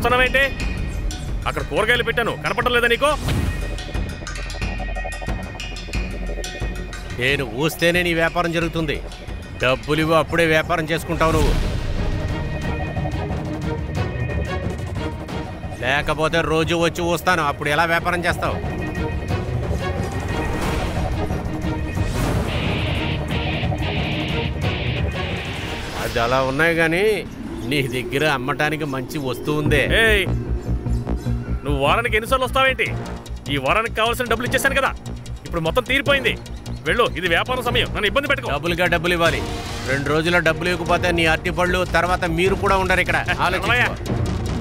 చూస్తున్నావేంటి? అక్కడ కూరగాయలు పెట్టాను, కనపడడం లేదా నీకు? నేను ఊస్తేనే నీ వ్యాపారం జరుగుతుంది. డబ్బులు ఇవ్వు, అప్పుడే వ్యాపారం చేసుకుంటావు నువ్వు. లేకపోతే రోజు వచ్చి ఊస్తాను, అప్పుడు ఎలా వ్యాపారం చేస్తావు? అది అలా ఉన్నాయి కానీ నీ దగ్గర అమ్మటానికి మంచి వస్తువు ఉందే. నువ్వు వారానికి ఎన్నిసార్లు వస్తావేంటి? ఈ వారానికి కావాల్సిన డబ్బులు ఇచ్చేసాను కదా, ఇప్పుడు మొత్తం తీరిపోయింది. వెళ్ళు, ఇది వ్యాపారం సమయం, నన్ను ఇబ్బంది పెట్టుకో. డబ్బులుగా డబ్బులు ఇవ్వాలి. 2 రోజుల్లో డబ్బులు ఇవ్వకపోతే నీ అరటి పళ్ళు తర్వాత మీరు కూడా ఉండరు ఇక్కడ.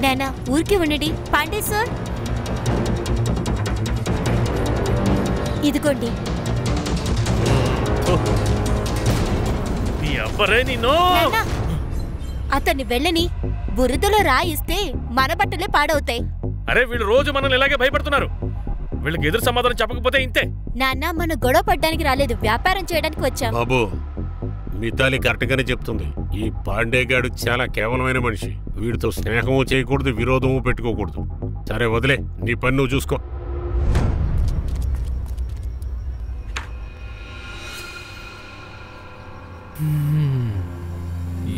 నానా ఊరికి ఉండండి. పాండే సార్, ఇదిగోండి. అతన్ని వెళ్ళని, బురదలో రాయిస్తే మన బట్టలే పాడవుతాయి. అరే వీళ్ళు రోజు మనల్ని ఇలాగే భయపడుతున్నారు. వీళ్ళకి ఎదురు సమాధానం చెప్పకపోతే ఇంతే. నాన్న, మనం గొడవ పడ్డానికి రాలేదు, వ్యాపారం చేయడానికి వచ్చాం. బాబు, మితాలి కరెక్ట్ గానే చెప్తుంది. ఈ పాండేగాడు చాలా కేవలమైన మనిషి. వీడితో స్నేహము చేయకూడదు, విరోధము పెట్టుకోకూడదు. సరే వదిలే, నీ పని నువ్వు చూసుకో.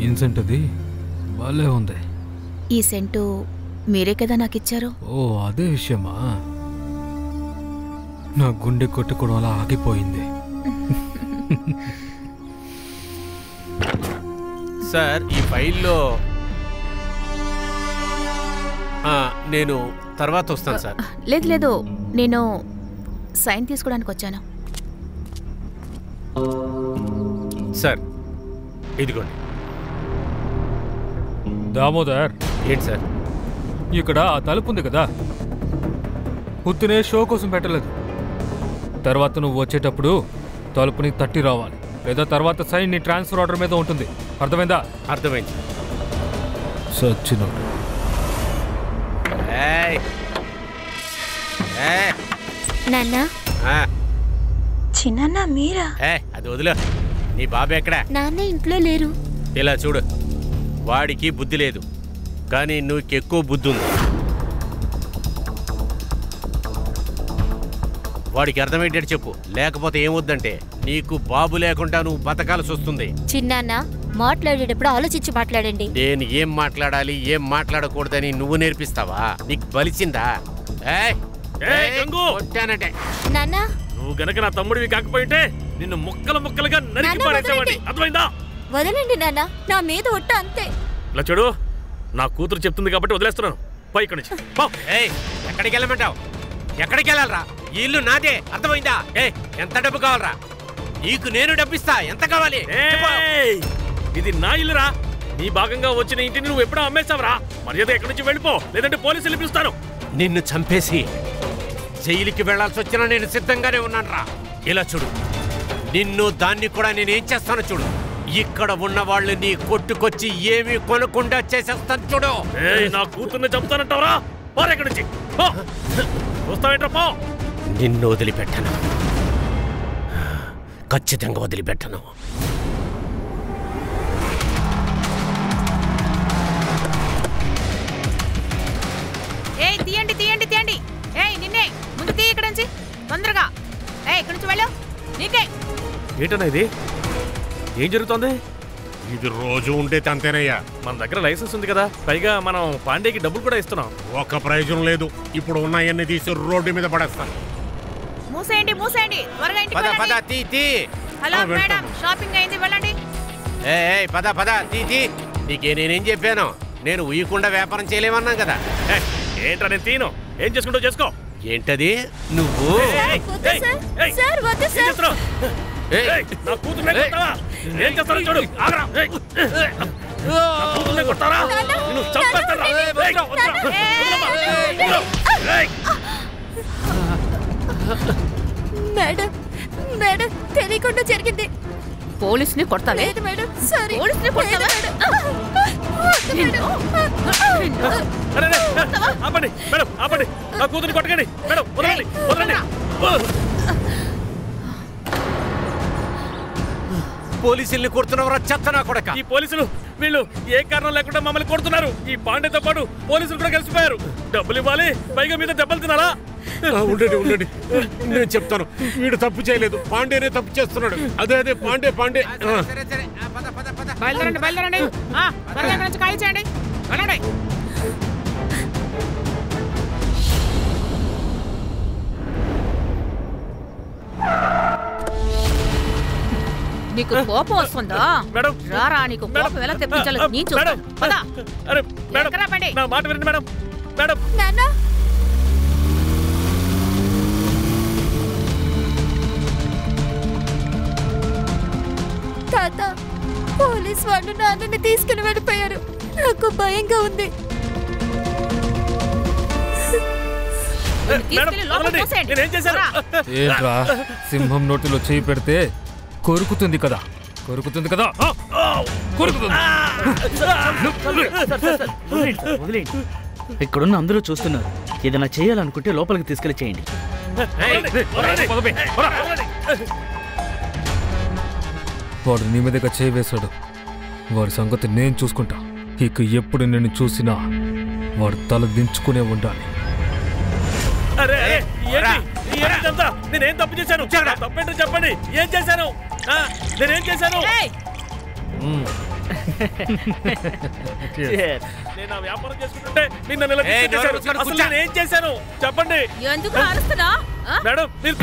ఏం సెంట్ అది? బాలే ఉంది. ఈ సెంటు మీరే కదా నాకు ఇచ్చారు. ఓ అదే విషయమా? నా గుండె కొట్టుకోవడం అలా ఆగిపోయింది. సార్, ఈ ఫైల్లో నేను తర్వాత వస్తాను సార్. లేదు లేదు, నేను సైన్ తీసుకోవడానికి వచ్చాను. సార్ ఇదిగోండి. దామోదర్, ఏంటి సార్? ఇక్కడ ఆ తలుపు ఉంది కదా, ఉత్తినే షో కోసం పెట్టలేదు. తర్వాత నువ్వు వచ్చేటప్పుడు తలుపుని తట్టి రావాలి, లేదా తర్వాత సైన్ నీ ట్రాన్స్ఫర్ ఆర్డర్ మీద ఉంటుంది. అర్థమైందా? అర్థమైంది. సచ్చినోడు. నాన్నా, చిన్న మీరా? అది వదిలే. నీ బాబు ఎక్కడా? నాన్న ఇంట్లో లేరు. ఇలా చూడు, వాడికి బుద్ధి లేదు, కానీ నువ్వు ఎక్కువ బుద్ధి ఉంది. వాడికి అర్థమయ్యేటట్టు చెప్పు, లేకపోతే ఏమొద్దంటే నీకు బాబు లేకుండా నువ్వు బతకాల్సి వస్తుంది. చిన్నాన్న, మాట్లాడేటప్పుడు ఆలోచించి మాట్లాడండి. నేను ఏం మాట్లాడాలి, ఏం మాట్లాడకూడదని నువ్వు నేర్పిస్తావా? నీకు బలిచిందా? నాన్న, నువ్వు గనక నా తమ్ముడివి కాకపోయింటే నిన్ను ముక్కలు ముక్కలుగా నరికి పారేసేవాడిని. అర్థమైందా? వదలండి నాన్న, నా మీద ఒట్ట అంతే. ఇలా చూడు, నా కూతురు చెప్తుంది కాబట్టి వదిలేస్తున్నాను. పై ఇక్కడి నుంచి. ఎక్కడికి వెళ్ళమంటావు? ఎక్కడికి వెళ్ళాలరా? ఈ ఇల్లు నాదే, అర్థమైందా? ఎంత డబ్బు కావాలరా? నీకు నేను డబ్బిస్తా. ఎంత కావాలి? ఇది నా ఇల్లురా. నీ భాగంగా వచ్చిన ఇంటిని నువ్వు ఎప్పుడో అమ్మేశావురా. మర్యాద ఎక్కడి నుంచి వెళ్ళిపో, లేదంటే పోలీసులు పిలుస్తాను. నిన్ను చంపేసి జైలుకి వెళ్లాల్సి వచ్చినా నేను సిద్ధంగానే ఉన్నాను రా. ఇలా చూడు, నిన్ను దాన్ని కూడా నేనేం చేస్తాను చూడు. ఇక్కడ ఉన్న వాళ్ళు నీ కొట్టుకొచ్చి ఏమీ కొనకుండా చేసేస్తాను చూడు. నా కూతుర్ని చంపుతానంటావరా? ఎక్కడి నుంచి చూస్తావేంట్రా? పో. నిన్ను వదిలిపెట్టను, ఖచ్చితంగా వదిలిపెట్టను. తీయండి తీయండి తీయండి. నిన్నే ముందు తీ, ఇక్కడ నుంచి తొందరగా. ఇక్కడ నుంచి వెళ్ళు. నీకే. ఏంటన్నా ఇది? ఏం జరుగుతోంది? ఇది రోజు ఉండేది అంతేనయ్యా. మన దగ్గర లైసెన్స్ ఉంది కదా, పైగా మనం పాండేకి డబ్బులు కూడా ఇస్తున్నాం. ఒక ప్రయోజనం లేదు. ఇప్పుడు ఉన్నాయన్ని తీసి రోడ్డు మీద పడేస్తాను. మూసేయండి మూసేయండి, త్వరగా ఇంటికి వెళ్ళండి. హలో మేడం, షాపింగ్ అయింది, వెళ్ళండి. పద పద, తీ. నీకే నేనేం చెప్పాను? నేను ఉయ్యకుండా వ్యాపారం చేయలేమన్నాం కదా. ఏంట్రా నేను తీను, ఏం చేసుకుంటూ చేసుకో. ఏంటది నువ్వు? నా కూతుర్నే కొడతావా? ఏం చేస్తారో చూడు. ఆగరా. నా కూతుర్నే కొడతారా? నిన్ను చంపేస్తారా? మేడం మేడం, తెలియకుండా జరిగింది. పోలీసుని కొడతా? లేదు మేడం, సారీ. పోలీసుని కొడతావా? ఆపండి మేడం, ఆపండి. నా కూతుర్ని కొట్టకండి మేడం, వదలండి వదలండి. పోలీసుల్ని కొడుతున్నవరా చెత్త నా కొడక? ఈ పోలీసులు వీళ్ళు ఏ కారణం లేకుండా మమ్మల్ని కొడుతున్నారు. ఈ పాండేతో పాటు పోలీసులు కూడా కలిసిపోయారు. డబ్బులు ఇవ్వాలి, పైగా మీద దెబ్బలు తినాలా? ఉండండి నేను చెప్తాను. వీడు తప్పు చేయలేదు, పాండేనే తప్పు చేస్తున్నాడు. అదే పాండే. బయలుదేరండి త్వరగా ఇక్కడి నుంచి ఖాళీ చేయండి. వెళ్ళండి. నీకు కోపం వస్తుందా? మేడం రారా, నీకు కోపం ఎలా తెప్పించాలో నేను చూస్తాను. పద. అరే మేడం, ఎక్కరా బండి? నా మాట వినండి మేడం. మేడం నాన్న, తాత, పోలీస్ వాళ్ళు నాన్నని తీసుకుని వెళ్ళిపోయారు. నాకు భయంగా ఉంది. నేనేం చేశాను? ఏంట్రా, సింహం నోటిలో చేయి పెడితే కొరుకుతుంది కదా? కొరుకుతుంది. ఇక్కడున్న అందరూ చూస్తున్నారు. ఏదైనా చేయాలనుకుంటే లోపలికి తీసుకెళ్లి చేయండి. వాడు నీ మీదగా చేయి వేశాడు. వాడి సంగతి నేను చూసుకుంటా. ఇక ఎప్పుడు నిన్ను చూసినా వాడు తల దించుకునే ఉండాలి. నేనేం తప్పు చేశాను? తప్పేంటో చెప్పండి. ఏం చేశాను? నేనేం చేశాను? నేను వ్యాపారం చేసుకుంటుంటే నిన్న ఏం చేశాను చెప్పండి. ఎందుకు అరుస్తున్నా? మేడం మీరు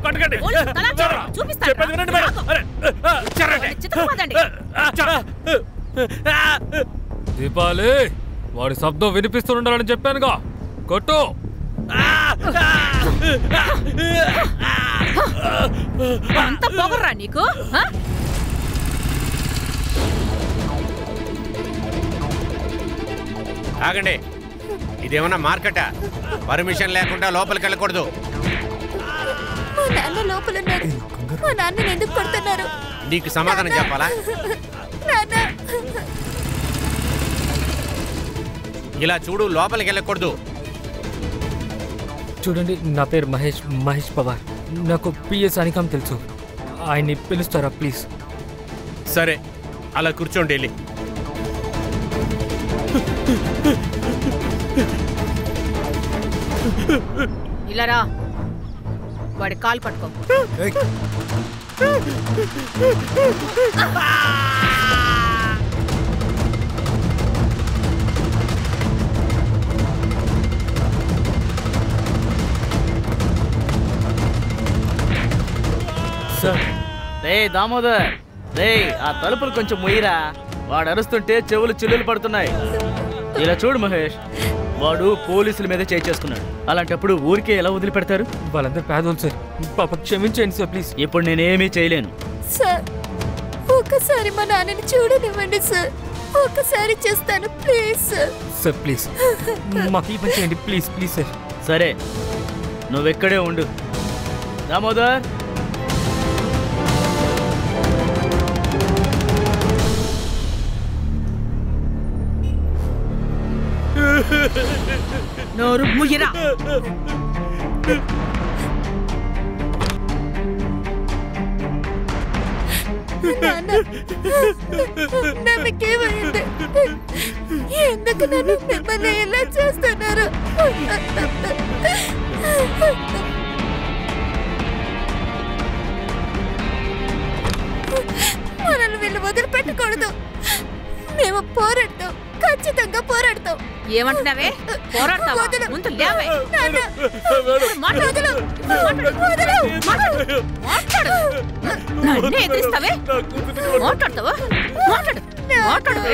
కొట్టకండి. చెప్పేది వినండి మేడం. దీపాలి, వాడి శబ్దం వినిపిస్తుండాలని చెప్పానుగా. కొట్టు. అంత పొగర్రా నీకు? ఆగండి, ఇదేమన్నా మార్కెటా? పర్మిషన్ లేకుండా లోపలికి వెళ్ళకూడదు. మా నాన్న లోపల ఉన్నారు. మా నాన్నని ఎందుకు కొడుతున్నారు? నీకు సమాధానం చెప్పాలా? ఇలా చూడు, లోపలికి వెళ్ళకూడదు. చూడండి, నా పేరు మహేష్ పవార్. నాకు పిఎస్ అనికం తెలుసు. ఆయన్ని పిలుస్తారా ప్లీజ్? సరే, అలా కూర్చోండి. వెళ్ళి ఇలా రా. వాడి కాలు పట్టుకో. రే దామోదర్, రే ఆ తలుపులు కొంచెం మొయ్యిరా. వాడు అరుస్తుంటే చెవులు చిల్లులు పడుతున్నాయి. ఇలా చూడు మహేష్, వాడు పోలీసుల మీద చేసుకున్నాడు. అలాంటప్పుడు ఊరికే ఎలా వదిలిపెడతారు? వాళ్ళందరూ పేదోళ్ళు సార్. పాప క్షమించండి సార్ ప్లీజ్. ఇప్పుడు నేనేమీ చేయలేను సార్. ఒకసారి మా నాన్నని చూడనివ్వండి సార్. ఒకసారి చేస్తాను ప్లీజ్ సార్. సార్ ప్లీజ్ మాకు ఈ పని చేయండి ప్లీజ్ సార్. సరే, నువ్వెక్కడే ఉండు. దామోదర్, నోరు ముయ్యరా. నమ్మకేమైంది? ఎందుకు నన్ను మిమ్మల్ని ఎలా చేస్తున్నారు? మనల్ని వీళ్ళు వదిలిపెట్టకూడదు. మేము పోరాడతాం, ఖచ్చితంగా పోరాడతాం. ఏమంటున్నావే? పోరాడతావా? ముందు లేవే. నన్ను ఎదిరిస్తావే? మాట్లాడతావా? మాట్లాడవే.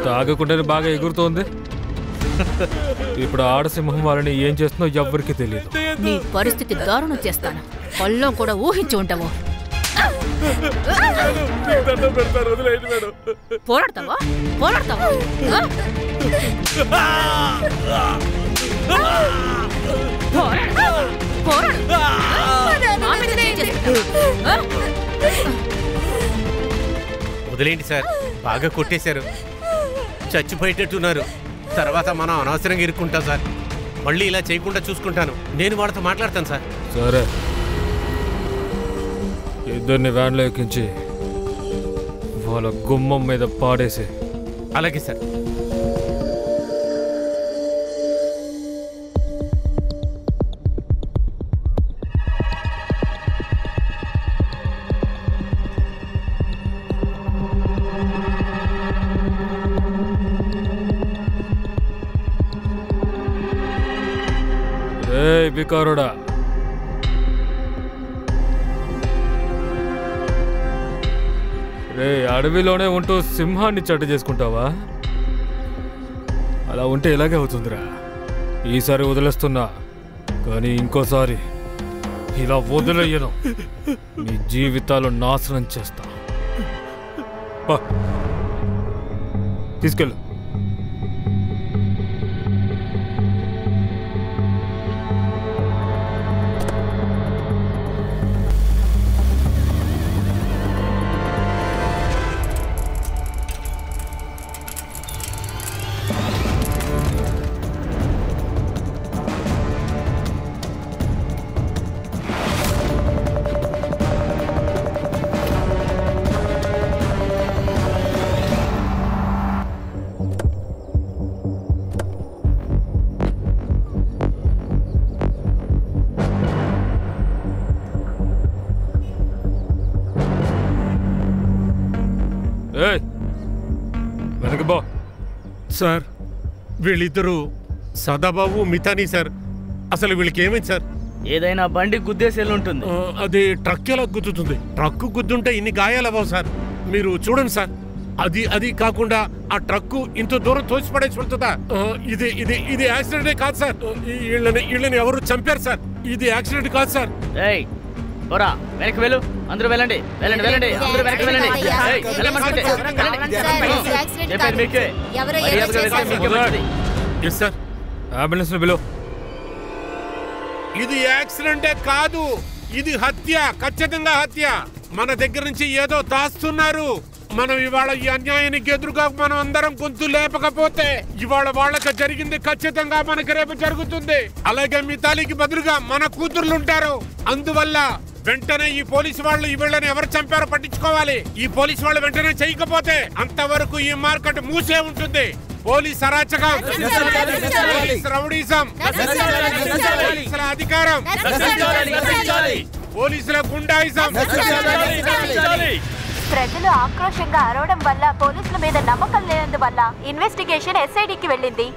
తాగకుండానే బాగా ఎగురుతోంది. ఇప్పుడు ఆడసింహం వాళ్ళని ఏం చేస్తుందో ఎవ్వరికి తెలియదు. నీ పరిస్థితి దారుణం చేస్తాను. పళ్ళం కూడా ఊహించి ఉంటావు. పోరాడతావా? పోరాడతావా? వదిలేండి సార్, బాగా కొట్టేశారు. చచ్చిపోయేటట్టున్నారు. తర్వాత మనం అనవసరంగా ఇరుక్కుంటాం సార్. మళ్ళీ ఇలా చేయకుండా చూసుకుంటాను. నేను వాళ్ళతో మాట్లాడతాను సార్. సరే, ఇద్దరిని వ్యాన్లో ఎక్కించి వాళ్ళ గుమ్మం మీద పాడేసి. అలాగే సార్. ఏయ్ బికారుడా, రే అడవిలోనే ఉంటూ సింహాన్ని చట్టు చేసుకుంటావా? అలా ఉంటే ఇలాగే అవుతుందిరా. ఈసారి వదిలేస్తున్నా, కానీ ఇంకోసారి ఇలా వదిలేయను. మీ జీవితాలు నాశనం చేస్తా. తీసుకెళ్ళు. వెనకబో. సార్, వీళ్ళిద్దరూ సదాబాబు మితానీ సార్. అసలు వీళ్ళకి ఏమైంది సార్? ఏదైనా బండి గుద్దేసి ఉంటుంది. అది ట్రక్ ఎలా గుద్దుతుంది? ట్రక్ గుద్దుంటే ఇన్ని గాయాలు అవ్వవు సార్. మీరు చూడండి సార్. అది కాకుండా ఆ ట్రక్కు ఇంత దూరం తోసిపడేసి వెళ్తుందా? ఇది ఇది ఇది యాక్సిడెంటే కాదు సార్. వీళ్ళని ఎవరు చంపారు సార్. ఇది యాక్సిడెంట్ కాదు సార్. పోరా, వెనక్కి వెళ్ళు. అందరూ వెళ్ళండి, వెళ్ళండి, వెళ్ళండి, అందరూ వెనక్కి వెళ్ళండి. చెప్పేది మీకే. అంబులెన్స్ పిలువు. ఇది యాక్సిడెంటే కాదు, ఇది హత్య, ఖచ్చితంగా హత్య. మన దగ్గర నుంచి ఏదో దాస్తున్నారు. మనం ఇవాళ ఈ అన్యాయానికి ఎదురుగా మనం అందరం గొంతు లేపకపోతే ఇవాళ వాళ్ళకి జరిగింది ఖచ్చితంగా మనకి రేపు జరుగుతుంది. అలాగే మీ తల్లికి బదులుగా మన కూతుర్లుంటారు. అందువల్ల వెంటనే ఈ పోలీసు వాళ్ళు ఈ వీళ్ళని ఎవరు చంపారో పట్టించుకోవాలి. ఈ పోలీసు వాళ్ళు వెంటనే చేయకపోతే అంతవరకు ఈ మార్కెట్ మూసే ఉంటుంది. పోలీస్ అరాచకం, పోలీస్ రౌడీజం, పోలీసుల అధికారం, పోలీసుల గుండాయిజం. ప్రజలు ఆక్రోశంగా అరవడం వల్ల పోలీసుల మీద నమ్మకం లేనందువల్ల ఇన్వెస్టిగేషన్ ఎస్ఐడికి వెళ్ళింది.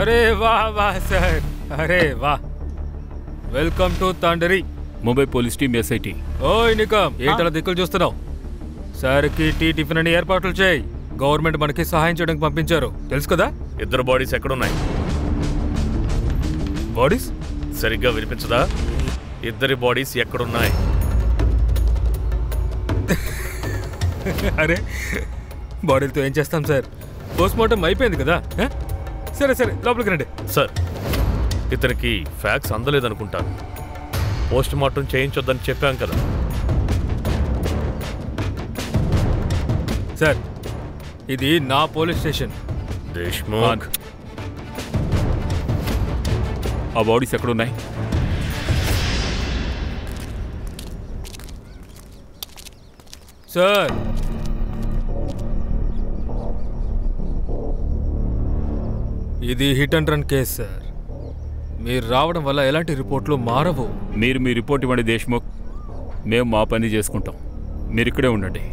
అరే వాహ్ వాహ్ సార్, అరే వాహ్. వెల్కమ్ టు తాండరి ముంబై పోలీస్ టీమ్ ఎస్ఐటి. ఓయ్ నికమ్, ఏంటలా దిక్కులు చూస్తున్నావు? సార్కి టీ టిఫిన్ అని ఏర్పాట్లు చేయి. గవర్నమెంట్ మనకి సహాయం చేయడానికి పంపించారు, తెలుసు కదా? ఇద్దరు బాడీస్ ఎక్కడున్నాయి? బాడీస్ సరిగ్గా వినిపించదా? ఇద్దరి బాడీస్ ఎక్కడున్నాయి? అరే బాడీలతో ఏం చేస్తాం సార్, పోస్ట్ మార్టం అయిపోయింది కదా. సరే సరే లోపలికి రండి. సార్, ఇతనికి ఫ్యాక్స్ అందలేదనుకుంటాను. పోస్ట్ మార్టం చేయించొద్దని చెప్పాం కదా సార్. ఇది నా పోలీస్ స్టేషన్. దేశ్ముఖ్, ఆ బాడీస్ ఎక్కడున్నాయి? సార్ ఇది hit and run case sir. మీరు రావడం వల్ల ఎలాంటి రిపోర్ట్లు మారవు. మీరు మీ రిపోర్ట్ ఇవ్వండి దేశ్ముఖ్, మేము మా పని చేసుకుంటాం. మీరు ఇక్కడే ఉండండి.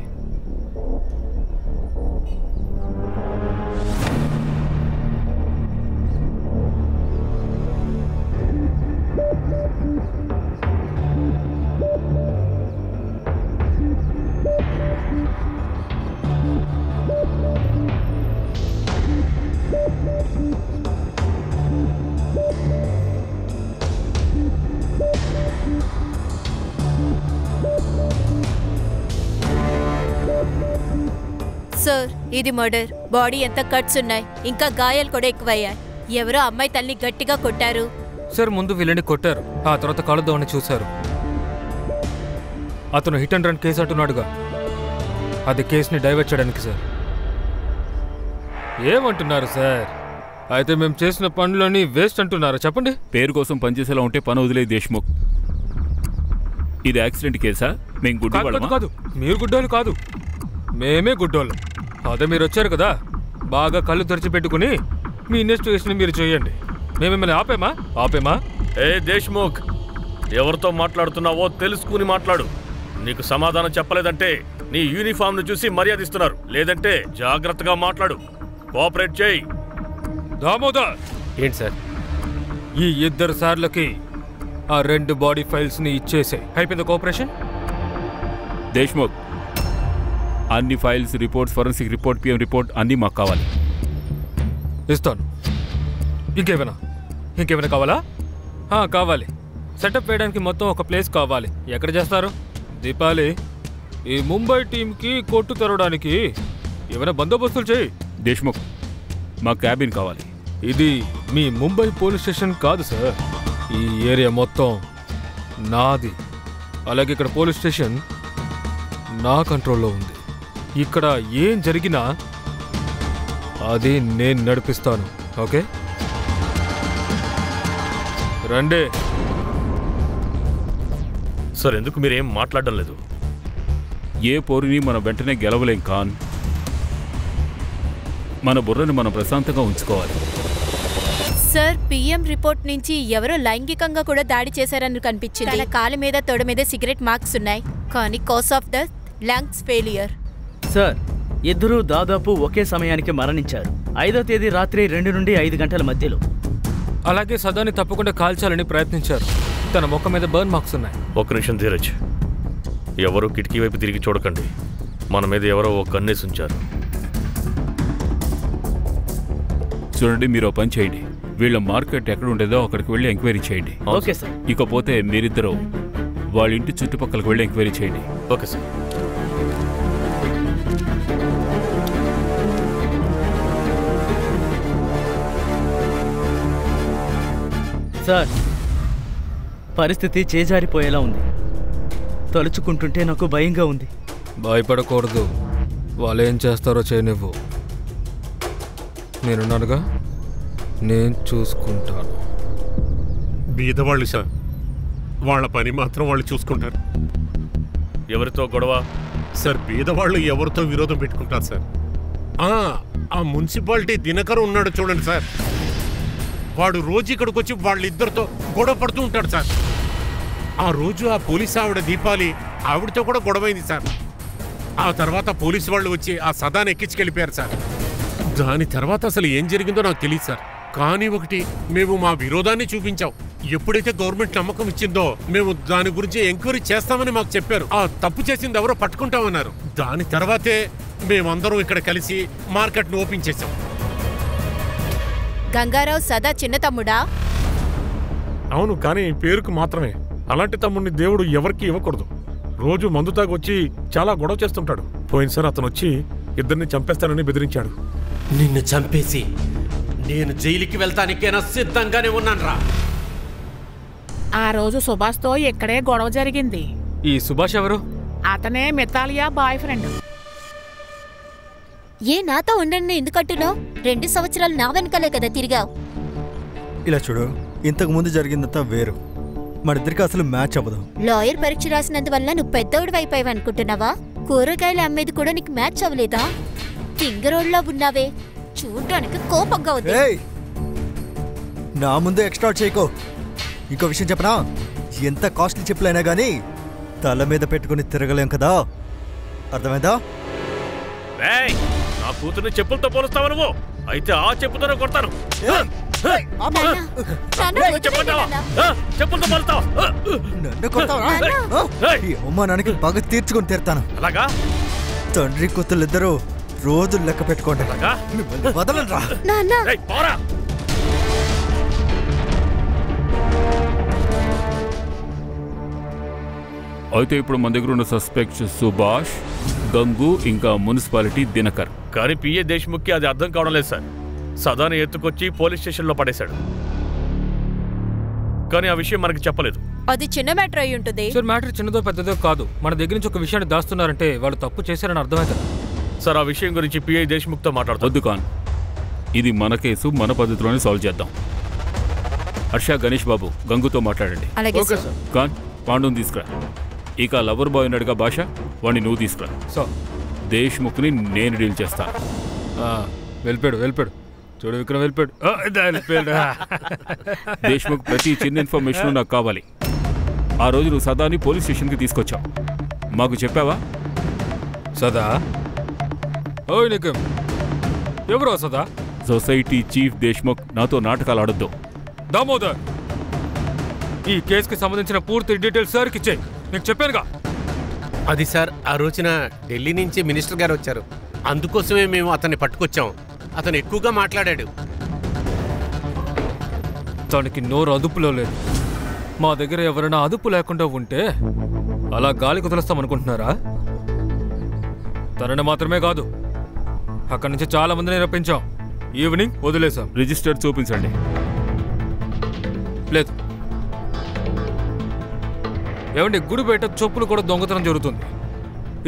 సార్, ఇది మర్డర్. బాడీ ఎంత కట్స్ ఉన్నాయి, ఇంకా గాయాలు కూడా ఎక్కువయ్యాయి. ఎవరో అమ్మాయి తల్లి గట్టిగా కొట్టారు. సార్ ముందు వీళ్ళని కొట్టారు, ఆ తర్వాత కాళ్ళదోని చూశారు. అతను హిట్ అండ్ రన్ కేసు అంటున్నాడుగా, అది కేసుని డైవర్ట్ చేయడానికి సార్. ఏమంటున్నారు సార్? అయితే మేము చేసిన పనులని వేస్ట్ అంటున్నారా? చెప్పండి. పేరు కోసం పనిచేసేలా ఉంటే పని వదిలే దేశ్ముఖ్. ఇది యాక్సిడెంట్ కేసా? మేము గుడ్డి కాదు, మీరు గుడ్డోళ్ళు కాదు, మేమే గుడ్డోళ్ళు. అదే మీరు వచ్చారు కదా, బాగా కళ్ళు తెరిచి పెట్టుకుని మీ ఇన్వెస్టిగేషన్ మీరు చేయండి. మేమేమైనా ఆపేమా? ఏ దేశ్ముఖ్, ఎవరితో మాట్లాడుతున్నావో తెలుసుకుని మాట్లాడు. నీకు సమాధానం చెప్పలేదంటే నీ యూనిఫామ్ను చూసి మర్యాదిస్తున్నారు. లేదంటే జాగ్రత్తగా మాట్లాడు. కోఆపరేట్ చేయి. దామోదర్. ఏంటి సార్? ఈ 2 సార్లకి ఆ 2 బాడీ ఫైల్స్ని ఇచ్చేసే. అయిపోయింది కోఆపరేషన్. దేశ్ముఖ్, అన్ని files, reports, forensic report, PM report అన్నీ మాకు కావాలి. ఇస్తాను. ఇంకేమైనా కావాలా? కావాలి. సెటప్ వేయడానికి మొత్తం ఒక ప్లేస్ కావాలి. ఎక్కడ చేస్తారు? దీపాలి, ఈ ముంబై టీంకి కొట్టు తెరవడానికి ఏమైనా బందోబస్తులు చేయి. దేశ్ముఖ్, మా క్యాబిన్ కావాలి. ఇది మీ ముంబై పోలీస్ స్టేషన్ కాదు సార్. ఈ ఏరియా మొత్తం నాది. అలాగే ఇక్కడ పోలీస్ స్టేషన్ నా కంట్రోల్లో ఉంది. ఇక్కడ ఏం జరిగినా అది నేను నడిపిస్తాను. ఓకే, రండి. సార్, ఎందుకు మీరేం మాట్లాడడం లేదు? ఏ పోరుని మనం వెంటనే గెలవలేం ఖాన్. మన బుర్రని మనం ప్రశాంతంగా ఉంచుకోవాలి. సార్, పిఎం రిపోర్ట్ నుంచి ఎవరో లైంగికంగా కూడా దాడి చేశారని కనిపించింది. తన కాలు మీద తొడ మీద సిగరెట్ మార్క్స్ ఉన్నాయి, కానీ cause of the lungs failure. Sir, ఇద్దరూ దాదాపు ఒకే సమయానికి మరణించారు. 5వ తేదీ రాత్రి 2 నుండి 5 గంటల మధ్యలో. అలాగే సదాని తప్పకుండా కాల్చాలని ప్రయత్నించారు. తన ముఖం మీద బర్న్ మార్క్స్ ఉన్నాయి. ఒక్క నిమిషం ధీరజ్, ఎవరు కిటికీ వైపు తిరిగి చూడకండి. మన మీద ఎవరో ఒక కన్నేసి ఉంచారు. చూడండి, మీరు ఓ పని చేయండి. వీళ్ళ మార్కెట్ ఎక్కడ ఉండేదో అక్కడికి వెళ్ళి ఎంక్వైరీ చేయండి. Okay sir. ఇకపోతే మీరిద్దరూ వాళ్ళ ఇంటి చుట్టుపక్కలకు వెళ్ళి ఎంక్వైరీ చేయండి. Okay sir. సార్, పరిస్థితి చేజారిపోయేలా ఉంది. తలుచుకుంటుంటే నాకు భయంగా ఉంది. భయపడకూడదు. వాళ్ళు ఏం చేస్తారో చేయనివ్వు. నేనున్నానుగా, నేను చూసుకుంటాను. బీదవాళ్ళు సార్, వాళ్ళ పని మాత్రం వాళ్ళు చూసుకుంటారు. ఎవరితో గొడవ? సార్, బీదవాళ్ళు ఎవరితో విరోధం పెట్టుకుంటారు సార్. ఆ మున్సిపాలిటీ దినకర్ ఉన్నాడు చూడండి సార్, వాడు రోజు ఇక్కడికి వచ్చి వాళ్ళిద్దరితో గొడవ పడుతూ ఉంటాడు సార్. ఆ రోజు ఆ పోలీసు ఆవిడ దీపాలి, ఆవిడతో కూడా గొడవైంది సార్. ఆ తర్వాత పోలీసు వాళ్ళు వచ్చి ఆ సదాన్ని ఎక్కించుకెళ్ళిపోయారు సార్. దాని తర్వాత అసలు ఏం జరిగిందో నాకు తెలియదు సార్. కానీ ఒకటి, మేము మా విరోధాన్ని చూపించాం. ఎప్పుడైతే గవర్నమెంట్ నమ్మకం ఇచ్చిందో మేము దాని గురించి ఎంక్వైరీ చేస్తామని మాకు చెప్పారు. ఆ తప్పు చేసింది ఎవరో పట్టుకుంటామన్నారు. దాని తర్వాతే మేమందరం ఇక్కడ కలిసి మార్కెట్ను ఓపెన్ చేశాం. గంగారావు సదా చిన్న తమ్ముడా? అవును, కానీ పేరుకు మాత్రమే. అలాంటి తమ్ముడిని దేవుడు ఎవరికి ఇవ్వకూడదు. రోజు మందు తాగొచ్చి చాలా గొడవ చేస్తుంటాడు. పోయినసారి అతను వచ్చి ఇద్దరిని చంపేస్తానని బెదిరించాడు. నిన్ను చంపేసి నేను జైలుకి వెళ్తానికైనా సిద్ధంగానే ఉన్నానురా. ఆ రోజు సుభాష్తో ఇక్కడే గొడవ జరిగింది. ఈ సుభాష్ ఎవరు? అతనే మితాలియా బాయ్ ఫ్రెండ్. ఏ నాతో ఉండండి ఎందుకంటున్నావు? 2 సంవత్సరాలు నా వెనకాలే కదా తిరిగావు. ఇలా చూడు, ఇంతకు ముందు జరిగిందంతా వేరు. మనిద్దరికి అసలు మ్యాచ్ అవ్వదు. లాయర్ పరీక్ష రాసినందువల్ల నువ్వు పెద్దోడు అయిపోయావు అనుకుంటున్నావా? కూరగాయలు అమ్మేది కూడా నీకు మ్యాచ్ అవ్వలేదా? తింగరోడ్లో ఉన్నావే, చూడ్డానికి కోపంగా ఉంది. నా ముందు ఎక్స్ట్రా చేయకో. ఇంకో విషయం చెప్పనా, ఎంత కాస్ట్లీ చెప్పులైనా కానీ తల మీద పెట్టుకుని తిరగలేం కదా, అర్థమైందా? నా కూతుర్ని చెప్పులతో పోలుస్తావా నువ్వు? అయితే ఆ చెప్పుతోనే కొడతాను. చెప్పులతో పోలుస్తావా? నన్ను కొడతావా? ఈ అవమానానికి పగ తీర్చుకొని తీరుతాను. అలాగా? తండ్రి కూతుళ్ళిద్దరూ రోజులు లెక్క పెట్టుకోండి. వదలండ్రా. అయితే ఇప్పుడు మన దగ్గర ఉన్న సస్పెక్ట్స్ సుభాష్, గంగు, ఇంకా మున్సిపాలిటీ దినకర్. కానీ పిఏ దేశ్ముఖ్కి అది అర్థం కావడం లేదు సార్. సదాని ఎత్తుకొచ్చి పోలీస్ స్టేషన్లో పడేశాడు. కానీ ఆ విషయం మనకి చెప్పలేదు. అది చిన్న మ్యాటర్ అయి ఉంటుంది. సార్ మ్యాటర్ చిన్నదో పెద్దదో కాదు, మన దగ్గర నుంచి ఒక విషయాన్ని దాస్తున్నారంటే వాళ్ళు తప్పు చేశారని అర్థమవుతుంది. సార్ ఆ విషయం గురించి పిఐ దేశ్ముఖ్తో మాట్లాడుతుంది. ఖాన్, ఇది మన కేసు, మన పద్ధతిలోనే సాల్వ్ చేద్దాం. హర్ష, గణేష్ బాబు, గంగుతో మాట్లాడండి. ఖాన్, పాండుని తీసుకురా. ఇక లవర్ బాయ్ ఉన్నాడుగా భాష, వాడిని నువ్వు తీసుకురా. సో దేశ్ముఖ్ని నేను డీల్ చేస్తాను. వెళ్ళిపోయాడు చూడు, విక్రమ్ వెళ్ళిపోయాడు. దేశ్ముఖ్ ప్రతి చిన్న ఇన్ఫర్మేషన్ నాకు కావాలి. ఆ రోజు నువ్వు సదాని పోలీస్ స్టేషన్కి తీసుకొచ్చావు, మాకు చెప్పావా? సదా? ఓయ్ నికమ్, ఎవరో సదా? సొసైటీ చీఫ్ దేశ్ముఖ్, నాతో నాటకాలు ఆడొద్దు. దామోదర్, ఈ కేసుకి సంబంధించిన పూర్తి డీటెయిల్స్ సార్కి ఇచ్చేయి. నీకు చెప్పానుగా. అది సార్, ఆ రోజున ఢిల్లీ నుంచి మినిస్టర్ గారు వచ్చారు, అందుకోసమే మేము అతన్ని పట్టుకొచ్చాం. అతను ఎక్కువగా మాట్లాడాడు. తనకి నోరు అదుపులో లేదు. మా దగ్గర ఎవరైనా అదుపు లేకుండా ఉంటే అలా గాలి కుదలస్తామనుకుంటున్నారా? తనని మాత్రమే కాదు, అక్కడి నుంచి చాలా మందిని రప్పించాం. ఈవినింగ్ వదిలేసాం. రిజిస్టర్ చూపించండి. లేదు. ఏమండి, గుడి బయట చొప్పులు కూడా దొంగతనం జరుగుతుంది.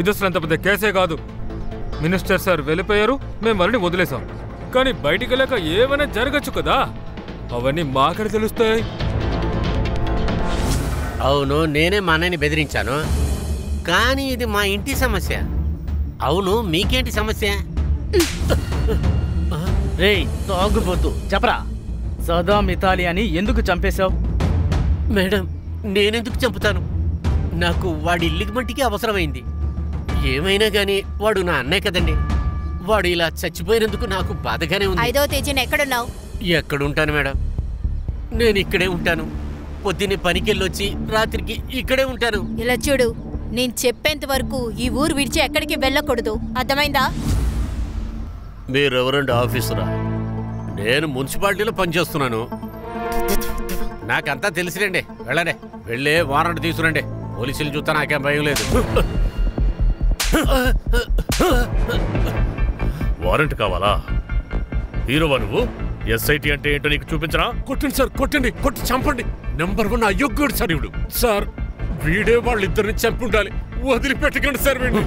ఇది అసలు ఎంత పెద్ద కేసే కాదు. మినిస్టర్ సార్ వెళ్ళిపోయారు, మేము వాళ్ళని వదిలేసాం. కానీ బయటికి వెళ్ళాక ఏమైనా జరగచ్చు కదా, అవన్నీ మాకడ తెలుస్తాయి. అవును, నేనే మా అన్నయ్యని బెదిరించాను, కానీ ఇది మా ఇంటి సమస్య. అవును, మీకేంటి సమస్య? రేయ్ తాగుబోతు, చెప్పరా, సదా మితాలియాని ఎందుకు చంపేశావు? మేడం, నేనెందుకు చంపుతాను? నాకు వాడి ఇల్లు మట్టికి అవసరమైంది. ఏమైనా గానీ వాడు నా అన్నయ్య కదండి. వాడు ఇలా చచ్చిపోయినందుకు నాకు బాధగానే ఉంది. 5వ తేదీన ఎక్కడున్నావు? ఎక్కడుంటాను మేడం, నేను ఇక్కడే ఉంటాను. పొద్దున్నే పనికెళ్ళొచ్చి రాత్రికి ఇక్కడే ఉంటాను. ఇలా చూడు, నేను చెప్పేంత వరకు ఈ ఊరు విడిచి ఎక్కడికి వెళ్ళకూడదు, అర్థమైందా? మీరెవరండి ఆఫీసరా? నేను మున్సిపాలిటీలో పనిచేస్తున్నాను. నాకంతా తెలిసిరండి. వెళ్ళండి, వెళ్ళే వారెంట్ తీసుకురండి. పోలీసులు చూస్తా నాకేం భయం లేదు. వారెంట్ కావాలా? హీరోవా నువ్వు? ఎస్ఐటి అంటే ఏంటో నీకు చూపించరా? కొట్టండి సార్, కొట్టండి, కొట్టి చంపండి. నెంబర్ 1 అయోగ్యుడు సార్ ఇవిడు. సార్, వీడే వాళ్ళిద్దరిని చంపి ఉండాలి. వదిలిపెట్టకండి సార్ వీడిని.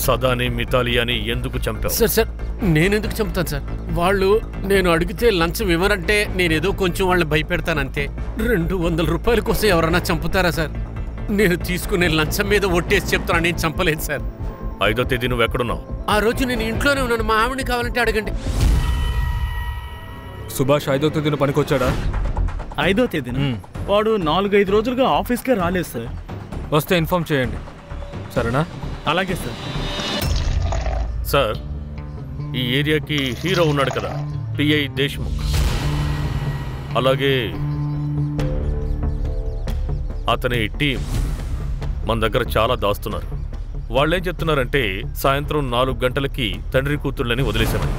సదాని మితాలియాని ఎందుకు చంపావు? సార్, నేనెందుకు చంపుతాను సార్? వాళ్ళు నేను అడిగితే లంచం ఇవ్వరంటే నేనేదో కొంచెం వాళ్ళని భయపెడతానంతే. 200 రూపాయల కోసం ఎవరన్నా చంపుతారా సార్? నేను తీసుకునే లంచం మీద ఒట్టేసి చెప్తాను, నేను చంపలేదు సార్. 5వ తేదీ నువ్వు ఎక్కడున్నావు? ఆ రోజు నేను ఇంట్లోనే ఉన్నాను. మా ఆవిడని కావాలంటే అడగండి. సుభాష్ 5వ తేదీన పనికొచ్చాడా? 5వ తేదీన వాడు 4-5 రోజులుగా ఆఫీస్కే రాలేదు సార్. వస్తే ఇన్ఫార్మ్ చేయండి, సరేనా? అలాగే సార్. సార్, ఈ ఏరియాకి హీరో ఉన్నాడు కదా, పిఐ దేశ్ముఖ్. అలాగే అతని టీం మన దగ్గర చాలా దాస్తున్నారు. వాళ్ళేం చెప్తున్నారంటే సాయంత్రం 4 గంటలకి తండ్రి కూతుళ్ళని వదిలేశామని.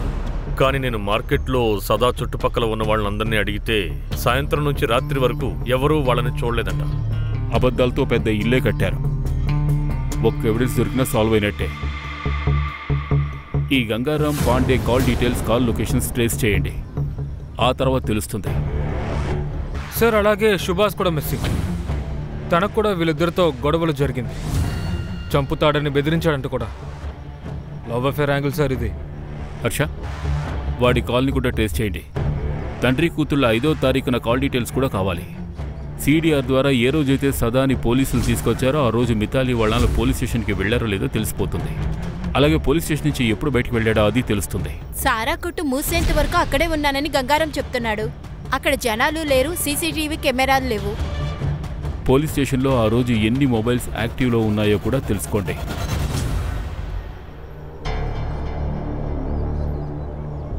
కానీ నేను మార్కెట్లో సదా చుట్టుపక్కల ఉన్న వాళ్ళందరినీ అడిగితే సాయంత్రం నుంచి రాత్రి వరకు ఎవరూ వాళ్ళని చూడలేదంట. అబద్ధాలతో పెద్ద ఇల్లే కట్టారు. ఒక్క ఎవిడెన్స్ దొరికినా సాల్వ్ అయినట్టే. ఈ Gangaram Pandey call details, call locations trace చేయండి. ఆ తర్వాత తెలుస్తుంది. సార్, అలాగే సుభాష్ కూడా మిస్సింగ్. తనకు కూడా వీళ్ళిద్దరితో గొడవలు జరిగింది. చంపుతాడని బెదిరించాడంట కూడా. లవ్ అఫేర్ యాంగిల్ సార్ ఇది. హర్ష, వాడి కాల్ని కూడా ట్రేస్ చేయండి. తండ్రి కూతుళ్ళ 5వ తారీఖున కాల్ డీటెయిల్స్ కూడా కావాలి. సిడిఆర్ ద్వారా ఏ రోజైతే సదాని పోలీసులు తీసుకొచ్చారో ఆ రోజు మితాలి వాళ్ళ పోలీస్ స్టేషన్కి వెళ్లారో లేదో తెలిసిపోతుంది. అలాగే పోలీస్ స్టేషన్ నుంచి ఎప్పుడు బయటకు వెళ్ళాడో అది తెలుస్తుంది. సారా కొట్టు మూసేంత వరకు అక్కడే ఉన్నానని గంగారం చెప్తున్నాడు. అక్కడ జనాలు లేరు, సీసీటీవీ కెమెరాలు లేవు. పోలీస్ స్టేషన్లో ఆ రోజు ఎన్ని మొబైల్స్ యాక్టివ్లో ఉన్నాయో కూడా తెలుసుకోండి.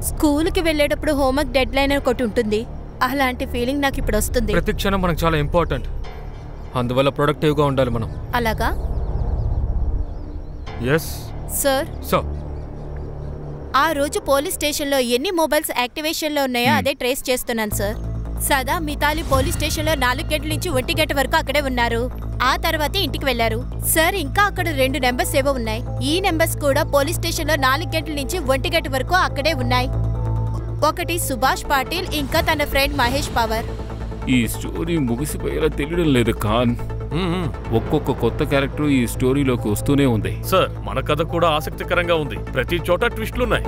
స్కూల్కి వెళ్ళేటప్పుడు హోంవర్క్ డెడ్ లైన్ ఒకటి ఉంటుంది. అలాంటి ఫీలింగ్ నాకు ఇప్పుడు వస్తుంది. ప్రతి క్షణం మనకు చాలా ఇంపార్టెంట్, అందువల్ల ప్రొడక్టివ్గా ఉండాలి మనం. అలాగా? Yes sir. సో ఆ రోజు పోలీస్ స్టేషన్లో ఎన్ని మొబైల్స్ యాక్టివేషన్లో ఉన్నాయో అదే ట్రేస్ చేస్తున్నాను సార్. సదా మితాలి పోలీస్ స్టేషన్లో 4 గంటల నుంచి 1 గంట వరకు అక్కడే ఉన్నారు. ఆ తర్వాతే ఇంటికి వెళ్లారు. సార్, ఇంకా అక్కడ 2 నెంబర్స్ ఏవో ఉన్నాయి. ఈ నెంబర్స్ కూడా పోలీస్ స్టేషన్లో 4 గంటల నుంచి 1 గంట వరకు అక్కడే ఉన్నాయి. ఒకటి సుభాష్ పాటిల్, ఇంకా తన ఫ్రెండ్ మహేష్ పవర్. ఈ స్టోరీ ముగిసిపోయేలా తెలియడం లేదు ఖాన్. ఒక్కొక్క కొత్త క్యారెక్టర్ ఈ స్టోరీలోకి వస్తూనే ఉంది. సార్ మన కథ కూడా ఆసక్తికరంగా ఉంది. ప్రతి చోట ట్విస్టులున్నాయి.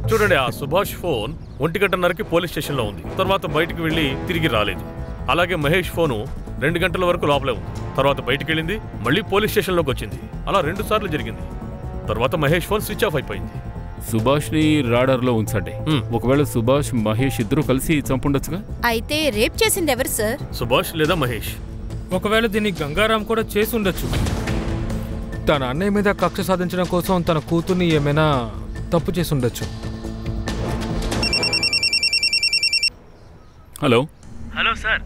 చూడండి, ఆ సుభాష్ ఫోన్ 1:30కి పోలీస్ స్టేషన్ లో ఉంది. తర్వాత బయటికి వెళ్లి తిరిగి రాలేదు. అలాగే మహేష్ ఫోను 2 గంటల వరకు లోపలే ఉంది. తర్వాత బయటికి వెళ్ళింది, మళ్ళీ పోలీస్ స్టేషన్ లోకి వచ్చింది. అలా 2 సార్లు జరిగింది. తర్వాత మహేష్ ఫోన్ స్విచ్ ఆఫ్ అయిపోయింది. సుభాష్ ని రాడార్ లో ఉంచండి. ఒకవేళ సుభాష్ మహేష్ ఇద్దరు కలిసి చంపుండొచ్చుగా. అయితే రేప్ చేసింది ఎవరు సార్? సుభాష్ లేదా మహేష్. ఒకవేళ దీన్ని గంగారాం కూడా చేసి ఉండొచ్చు. తన అన్నయ్య మీద కక్ష సాధించడం కోసం తన కూతుర్ని ఏమైనా తప్పు చేసి ఉండొచ్చు. హలో హలో సార్,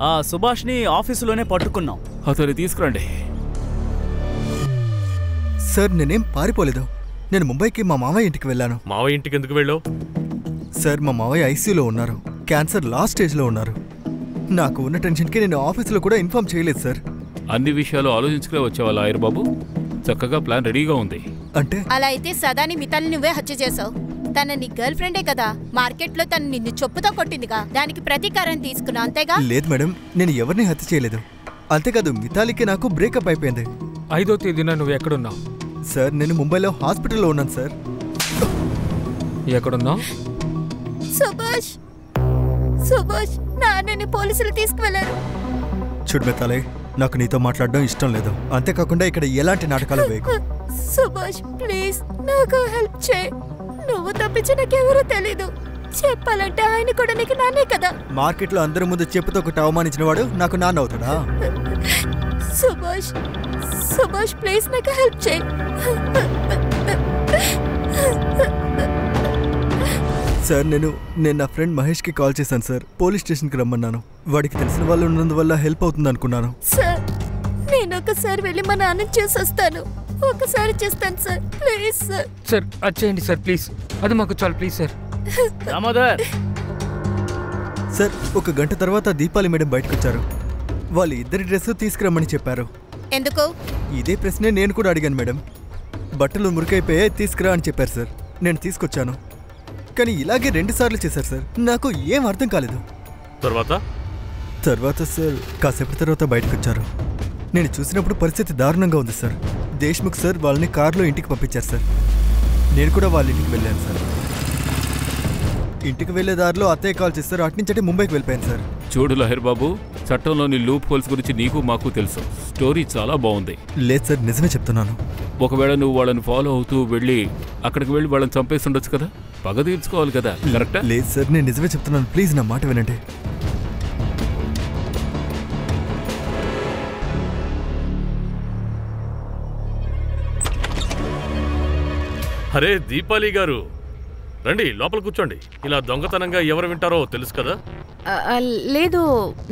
ఆ సుభాష్ని ఆఫీసులోనే పట్టుకున్నాం. అతన్ని తీసుకురండి. సార్ నేనేం పారిపోలేదు. నేను ముంబైకి మా మామయ్య ఇంటికి వెళ్ళాను. మావయ్య ఇంటికి ఎందుకు వెళ్ళావు? సార్ మా మావయ్య ఐసీయూలో ఉన్నారు. క్యాన్సర్ లాస్ట్ స్టేజ్లో ఉన్నారు. నాకు ఉన్న టెన్షన్కి నేను ఆఫీసులో కూడా ఇన్ఫార్మ్ చేయలేదు సార్. అన్ని విషయాలు ఆలోచించుకునే వచ్చావా లాయర్ బాబు? చక్కగా ప్లాన్ రెడీగా ఉంది. అంటే అలా అయితే సదాని మితాలి నువ్వే హత్య చేసావు. తన నీ గర్ల్ ఫ్రెండే కదా. మార్కెట్లో తను నిన్ను చెప్పుతో కొట్టిందిగా. దానికి ప్రతీకారం తీసుకున్నావు అంతేగా? లేదు మేడం, నేను ఎవరిని హత్య చేయలేదు. అంతేకాదు మితాలికి నాకు బ్రేకప్ అయిపోయింది. 5వ తేదీన నువ్వు ఎక్కడున్నావు? సార్ నేను ముంబైలో హాస్పిటల్లో ఉన్నాను సార్. ఎక్కడున్నావు? సుభాష్ సుభాష్ నాన్నని పోలీసులు తీసుకువెళ్లారు. చూడు మితాలి, నాకు నీతో మాట్లాడడం ఇష్టం లేదు. అంతేకాకుండా ఇక్కడ ఎలాంటి నాటకాలు వేయకు. సుభాష్ ప్లీజ్ నాకు హెల్ప్ చేయి. నువ్వు తప్పించి నాకెవరూ తెలీదు. చెప్పాలంటే ఆయన కూడా నీకు నాన్నే కదా. మార్కెట్లో అందరి ముందు చెప్పుతో ఒకటి అవమానించిన వాడు నాకు నాన్న అవుతాడా? సుభాష్ సుభాష్ ప్లీజ్ నాకు హెల్ప్ చేయి. సార్ నేను నా ఫ్రెండ్ మహేష్కి కాల్ చేశాను సార్. పోలీస్ స్టేషన్కి రమ్మన్నాను. వాడికి తెలిసిన వాళ్ళు ఉన్నందువల్ల హెల్ప్ అవుతుంది అనుకున్నాను. సార్ నేను ఒకసారి వెళ్ళి మా నాన్నని చూసి వస్తాను. ఒకసారి చేస్తాను సార్, ప్లీజ్ సార్. సార్ అది చేయండి సార్ ప్లీజ్. అది మాకు చాలు ప్లీజ్ సార్. సార్ 1 గంట తర్వాత దీపాలి మేడం బయటకు వచ్చారు. వాళ్ళు ఇద్దరి డ్రెస్ తీసుకురమ్మని చెప్పారు. ఎందుకు? ఇదే ప్రశ్నే నేను కూడా అడిగాను మేడం. బట్టలు మురికైపోయే తీసుకురా అని చెప్పారు సార్. నేను తీసుకొచ్చాను. కానీ ఇలాగే 2 సార్లు చేశారు సార్. నాకు ఏం అర్థం కాలేదు. తర్వాత సార్ కాసేపటి తర్వాత బయటకు వచ్చారు. నేను చూసినప్పుడు పరిస్థితి దారుణంగా ఉంది సార్. దేశ్ముఖ్ సార్ వాళ్ళని కారులో ఇంటికి పంపించారు సార్. నేను కూడా వాళ్ళ ఇంటికి వెళ్ళాను సార్. ఇంటికి వెళ్లే దారిలో అత్తయ్య కాల్ చేస్తారు. అట్నుంచే ముంబైకి వెళ్ళిపోయాను సార్. చూడు లహర్ బాబు, చట్టంలోని లూప్ హోల్స్ గురించి నీకు మాకు తెలుసు. స్టోరీ చాలా బాగుంది. లేదు సార్, నిజమే చెప్తున్నాను. ఒకవేళ నువ్వు వాళ్ళని ఫాలో అవుతూ వెళ్ళి అక్కడికి వెళ్ళి వాళ్ళని చంపేసి ఉండొచ్చు కదా. పగ తీర్చుకోవాలి కదా, కరెక్టా? లేదు సార్, నేను నిజమే చెప్తున్నాను. ప్లీజ్ నా మాట వినండి. అరే దీపాలి గారు, రండి లోపల కూర్చోండి. ఇలా దొంగతనంగా ఎవరు వింటారో తెలుసు కదా. లేదు,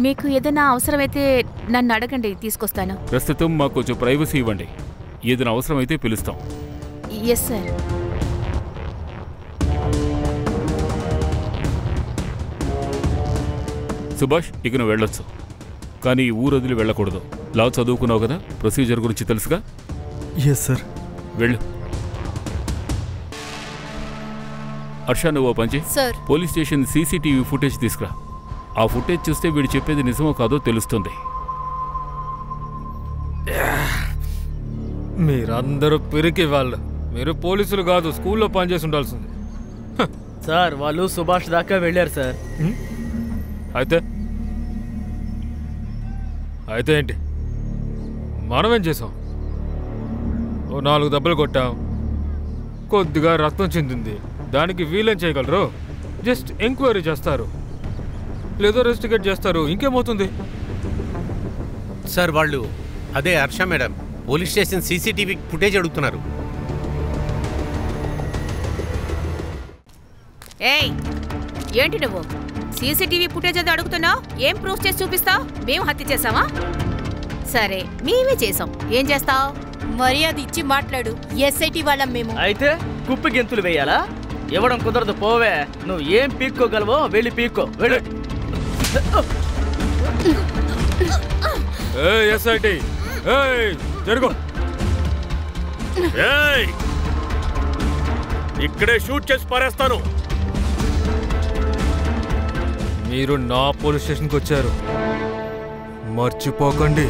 మీకు ఏదైనా అవసరమైతే నన్ను అడగండి, తీసుకొస్తాను. ప్రస్తుతం మాకు కొంచెం ప్రైవసీ ఇవ్వండి. ఏదైనా అవసరమైతే పిలుస్తాం. Yes sir. సుభాష్, ఇక నువ్వు వెళ్ళొచ్చు. కానీ ఊరు వదిలి వెళ్ళకూడదు. లా చదువుకున్నావు కదా, ప్రొసీజర్ గురించి తెలుసుగా. Yes sir. వెళ్ళు. హర్ష, నువ్వు పంచి పోలీస్ స్టేషన్ సీసీటీవీ ఫుటేజ్ తీసుకురా. ఆ ఫుటేజ్ చూస్తే వీడు చెప్పేది నిజమో కాదో తెలుస్తుంది. మీరందరూ పిరికి వాళ్ళు. మీరు పోలీసులు కాదు, స్కూల్లో పనిచేసి ఉండాల్సింది. సార్ వాళ్ళు సుభాష్ దాకా వెళ్ళారు సార్. అయితే ఏంటి? మనమేం చేసాం? ఓ 4 దెబ్బలు కొట్టాం, కొద్దిగా రక్తం చెందింది. దానికి వీలేం చేయగలరు? జస్ట్ ఎంక్వైరీ చేస్తారు, లేదో రెస్టిగేట్ చేస్తారు. ఇంకేమవుతుంది? సార్ వాళ్ళు అదే Harsha madam police station CCTV footage అడుగుతున్నారు. ఏయ్, ఏంటి నువ్వు సీసీటీవీ ఫుటేజ్ అది అడుగుతున్నావు? ఏం ప్రూఫ్ చేసి చూపిస్తావు? మేము హత్య చేసామా? సరే, మేమే చేసాం. ఏం చేస్తావు? మర్యాద ఇచ్చి మాట్లాడు. ఎస్ఐటి వాళ్ళం మేము. అయితే కుప్పి గెంతులు వేయాలా? ఇవ్వడం కుదరదు, పోవే. నువ్వు ఏం పీక్కోగలవో వెళ్ళి పీక్కో. వెళ్ళు. ఎస్ఐటి జరుగు. ఇక్కడే షూట్ చేసి పారేస్తాను. మీరు నా పోలీస్ స్టేషన్కి వచ్చారు. మర్చిపోకండి,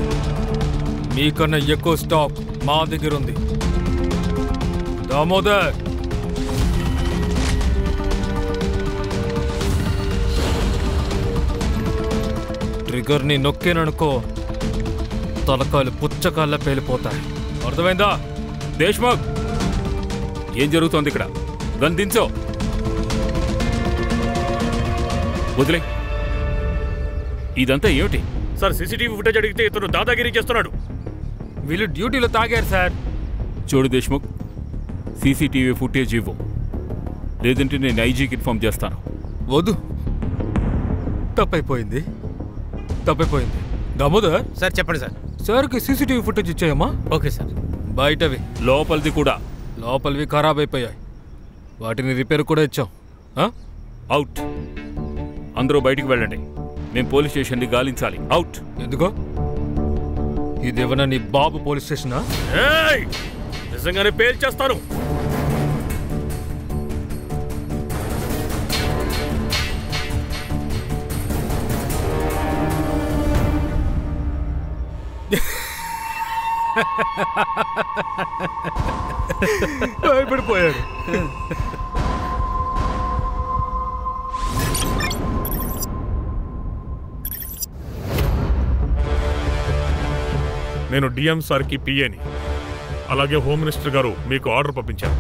మీకన్నా ఎక్కువ స్టాక్ మా దగ్గర ఉంది. దామోదర్, ట్రిగర్ని నొక్కేననుకో తలకాయలు పుచ్చకాళ్ళ పేలిపోతాయి. అర్థమైందా? దేశ్ముఖ్, ఏం జరుగుతోంది ఇక్కడ? గన్ దించో. వదిలే. ఇదంతా ఏమిటి? సార్, సీసీటీవీ ఫుటేజ్ అడిగితే ఇతను దాదాగిరి చేస్తున్నాడు. వీళ్ళు డ్యూటీలో తాగారు సార్. చూడు దేశ్ముఖ్, సీసీటీవీ ఫుటేజ్ ఇవ్వు, లేదంటే నేను ఐజీకి ఇన్ఫార్మ్ చేస్తాను. వద్దు, తప్పైపోయింది. దామోదర్ సార్ చెప్పండి సార్. సార్కి సీసీటీవీ ఫుటేజ్ ఇచ్చాయమ్మా? Okay sir. బయటవి, లోపలిది కూడా. లోపలివి ఖరాబ్ అయిపోయాయి, వాటిని రిపేర్ కూడా ఇచ్చాం. అవుట్. అందరూ బయటికి వెళ్ళండి. మేము పోలీస్ స్టేషన్ని గాలించాలి. అవుట్. ఎందుకో? ఇదేమన్నా నీ బాబు పోలీస్ స్టేషనా? నిజంగానే పేరు చేస్తాను. భయపడిపోయాడు. నేను డిఎం సార్కి పిఏని, అలాగే హోమ్ మినిస్టర్ గారు మీకు ఆర్డర్ పంపించారు.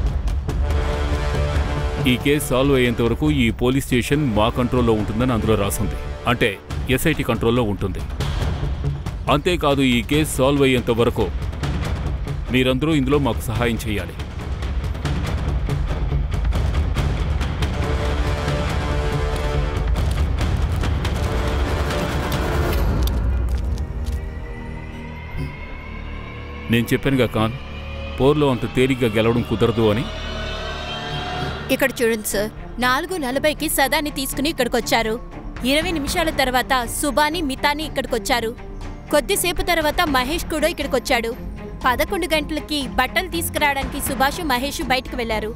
ఈ కేసు సాల్వ్ అయ్యేంత వరకు ఈ పోలీస్ స్టేషన్ మా కంట్రోల్లో ఉంటుందని అందులో రాసింది. అంటే ఎస్ఐటి కంట్రోల్లో ఉంటుంది. అంతేకాదు, ఈ కేసు సాల్వ్ అయ్యేంత వరకు మీరందరూ ఇందులో మాకు సహాయం చేయాలి. నేను చెప్పానుగా ఖాన్, పోర్లో అంత తేలిగ్గా గెలవడం కుదరదు అని. ఇక్కడ చూడండి సార్, 4:40కి సదాని తీసుకుని ఇక్కడికొచ్చారు. 20 నిమిషాల తర్వాత సుబాని, మితాని ఇక్కడికొచ్చారు. కొద్దిసేపు తర్వాత మహేష్ కూడా ఇక్కడికొచ్చాడు. 11 గంటలకి బట్టలు తీసుకురావడానికి సుభాష్, మహేష్ బయటకు వెళ్లారు.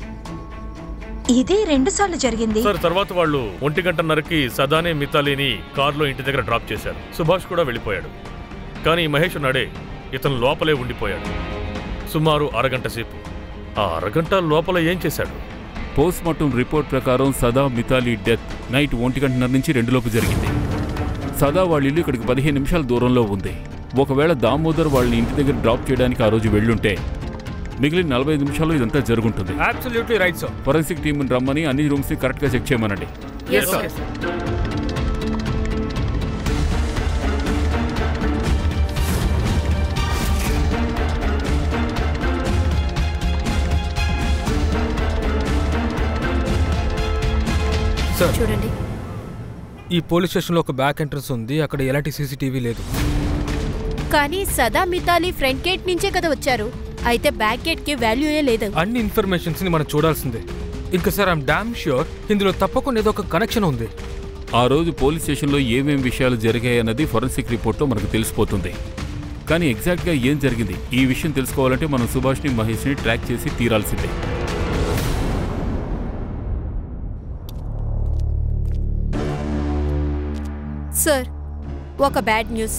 ఇదే 2 సార్లు జరిగింది సార్. తర్వాత వాళ్ళు 1:30కి సదానే, మితాలిని కారులో ఇంటి దగ్గర డ్రాప్ చేశారు. సుభాష్ కూడా వెళ్ళిపోయాడు. కానీ మహేష్ ఉన్నాడే, ఇతను లోపలే ఉండిపోయాడు సుమారు అరగంట సేపు. ఆ అరగంట లోపల ఏం చేశాడు? పోస్ట్మార్టం రిపోర్ట్ ప్రకారం సదా, మితాలి డెత్ నైట్ 1:30 నుంచి 2 జరిగింది. సదా వాళ్ళ ఇల్లు ఇక్కడికి 15 నిమిషాల దూరంలో ఉంది. ఒకవేళ దామోదర్ వాళ్ళని ఇంటి దగ్గర డ్రాప్ చేయడానికి ఆ రోజు వెళ్ళుంటే మిగిలిన 45 నిమిషాల్లో ఇదంతా జరుగుంటుంది. Absolutely right sir. ఫోరెన్సిక్ టీమ్ని రమ్మని అన్ని రూమ్స్ని కరెక్ట్గా చెక్ చేయమనండి. సార్ చూడండి, ఈ పోలీస్ స్టేషన్లో ఒక బ్యాక్ ఎంట్రన్స్ ఉంది, అక్కడ ఎలాంటి సీసీటీవీ లేదు. కానీ సదా, మితాలి ఫ్రంట్ గేట్ నుంచే కదా వచ్చారు. అయితే బ్యాక్ గేట్ కి వాల్యూయే లేదు. అన్ని ఇన్ఫర్మేషన్స్ ని మనం చూడాల్సిందే. ఇంకా సార్, ఐఎమ్ డామ్ ష్యూర్ ఇందులో తప్పకుండా ఏదో ఒక కనెక్షన్ ఉంది. ఆ రోజు పోలీస్ స్టేషన్లో ఏమేం విషయాలు జరిగాయన్నది ఫోరెన్సిక్ రిపోర్ట్లో మనకు తెలిసిపోతుంది. కానీ ఎగ్జాక్ట్గా ఏం జరిగింది ఈ విషయం తెలుసుకోవాలంటే మనం సుభాష్ని, మహేష్ని ట్రాక్ చేసి తీరాల్సిందే. సార్, ఒక బ్యాడ్ న్యూస్.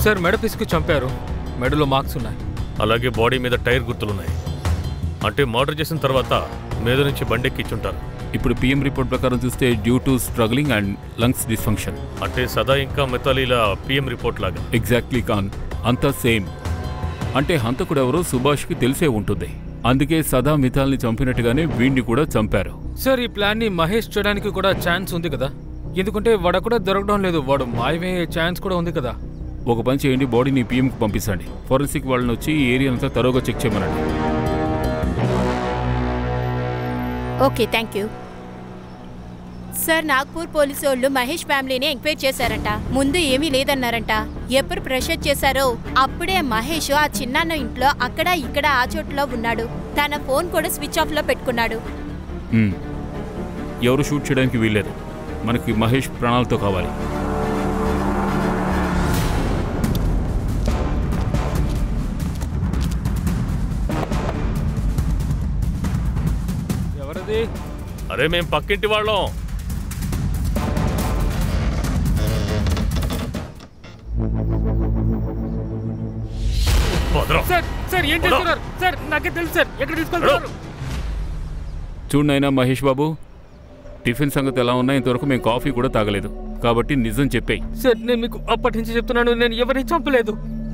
సార్, మెడ పిసికి చంపారు. మెడలో మార్క్స్ ఉన్నాయి. అలాగే బాడీ మీద టైర్ గుర్తులున్నాయి. అంటే మర్డర్ చేసిన తర్వాత మీద నుంచి బండెక్కిచ్చుంటారు. ఇప్పుడు పిఎం రిపోర్ట్ ప్రకారం చూస్తే due to struggling and lungs dysfunction. అంటే సదా ఇంకా మితాలీల పిఎం రిపోర్ట్ లాగా. ఎగ్జాక్ట్లీ ఖాన్, అంతా సేమ్. అంటే హంతకుడు ఎవరో సుభాష్కి తెలిసే ఉంటుంది. అందుకే సదా మితాల్ని చంపినట్టుగానే వీడిని కూడా చంపారు. సార్, ఈ ప్లాన్ని మహేష్ చేయడానికి కూడా ఛాన్స్ ఉంది కదా, ఎందుకంటే వాడు కూడా దొరకడం లేదు. వాడు మాయమయ్యే ఛాన్స్ కూడా ఉంది కదా. ఒక పని చేయండి, బాడీని పిఎంకి పంపించండి. ఫోరెన్సిక్ వాళ్ళని వచ్చి ఈ ఏరియా అంతా తరోగా చెక్ చేయమనండి. Okay, thank you sir. Nagpur police వాళ్ళు మహేష్ ఫ్యామిలీని ఎంక్వైరీ చేశారంట. ముందు ఏమీ లేదన్నారంట. ఎప్పుడు ప్రెషర్ చేశారో అప్పుడే మహేష్ ఆ చిన్నాన్న ఇంట్లో అక్కడ ఇక్కడ ఆ చోట్లో ఉన్నాడు. తన ఫోన్ కూడా స్విచ్ ఆఫ్ లో పెట్టుకున్నాడు. ఎవరు షూట్ చేయడానికి వీల్లేదు. మనకి మహేష్ ప్రాణాలతో కావాలి. ఎవరది? అరే మేం పక్కింటి వాళ్ళం. సార్ సార్ ఏం చేస్తున్నారు సార్? నాకే తెలుసు సార్. ఎక్కడ తీసుకెళ్తున్నారు? చూడనైనా మహేష్ బాబు, టిఫిన్ సంగతి ఎలా ఉన్నా ఇంతవరకు మేము కాఫీ కూడా తాగలేదు. కాబట్టి నిజం చెప్పేయి. సార్ నేను మీకు అప్పటి నుంచి చెప్తున్నాను, నేను ఎవరిని చంపలేదు.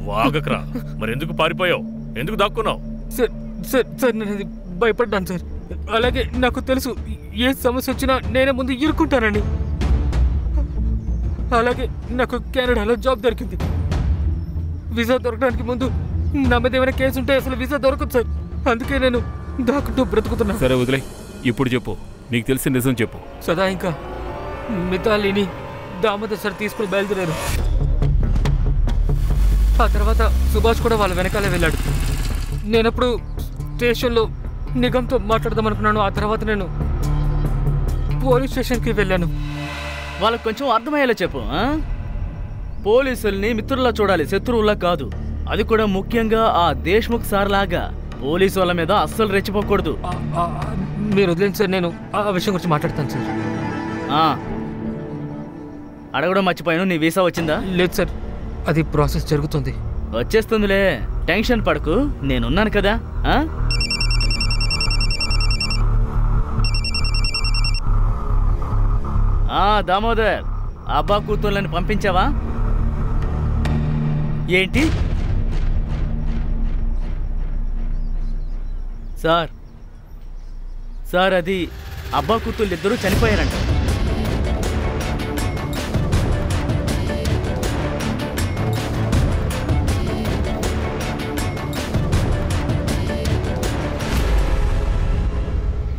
వాగకరా. మరి ఎందుకు పారిపోయావు? ఎందుకు దాక్కున్నావు? సార్ సార్ సార్ నేను అది భయపడ్డాను సార్. అలాగే నాకు తెలుసు ఏ సమస్య వచ్చినా నేనే ముందు ఇరుక్కుంటానని. అలాగే నాకు కెనడాలో జాబ్ దొరికింది. వీసా దొరకడానికి ముందు నా మీద ఏమైనా కేసు ఉంటే అసలు వీసా దొరకదు సార్. అందుకే నేను దాక్కుంటూ బ్రతుకుతున్నా. సరే వదిలే, ఇప్పుడు చెప్పు, నీకు తెలిసిన నిజం చెప్పు. సదా ఇంకా మితాలిని దామోదర్ సార్ తీసుకుని బయలుదేరారు. ఆ తర్వాత సుభాష్ కూడా వాళ్ళ వెనకాలే వెళ్ళాడు. నేనప్పుడు స్టేషన్లో నిగంతో మాట్లాడదాం అనుకున్నాను. ఆ తర్వాత నేను పోలీస్ స్టేషన్కి వెళ్ళాను. వాళ్ళకు కొంచెం అర్థమయ్యేలా చెప్పు. పోలీసుల్ని మిత్రుల్లా చూడాలి, శత్రువుల్లా కాదు. అది కూడా ముఖ్యంగా ఆ దేశ్ముఖ్ సార్ లాగా పోలీసు వాళ్ళ మీద అస్సలు రెచ్చిపోకూడదు. మీరు వదిలేండి సార్, నేను ఆ విషయం గురించి మాట్లాడతాను సార్. అడగడం మర్చిపోయాను, నీ వీసా వచ్చిందా? లేదు సార్, అది ప్రాసెస్ జరుగుతుంది. వచ్చేస్తుందిలే, టెన్షన్ పడకు, నేనున్నాను కదా. దామోదర్, అబ్బా కూతుర్లని పంపించావా? ఏంటి సార్? సార్ అది అబ్బా కూతుళ్ళు ఇద్దరూ చనిపోయారంట.